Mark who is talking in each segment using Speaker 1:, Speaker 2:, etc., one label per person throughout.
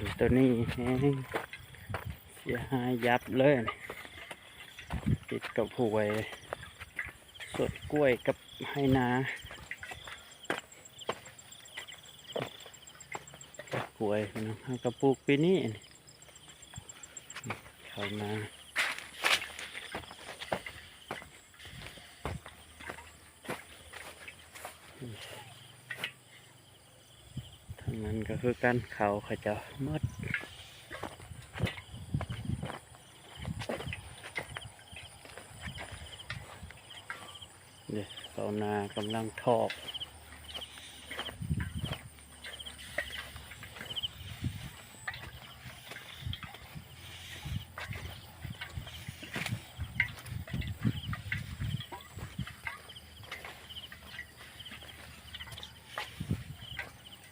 Speaker 1: นตัวนี้แห้งเสียหายยับเลยติดกับหวยสดกล้วยกับให้นากล้วยนะกระปุกปีนี้เข้ามาทางนั้นก็คือการเขาจะมดเดี๋ยวชาวนากำลังทอก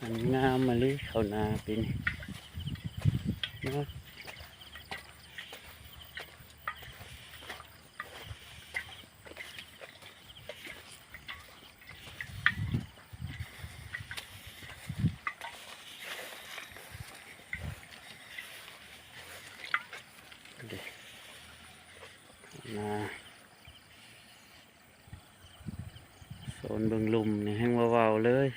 Speaker 1: มันงามมาลิเขานาปีนี้เนาะนาโซนเบิ่งลุมนี่แห้งเบาๆเลย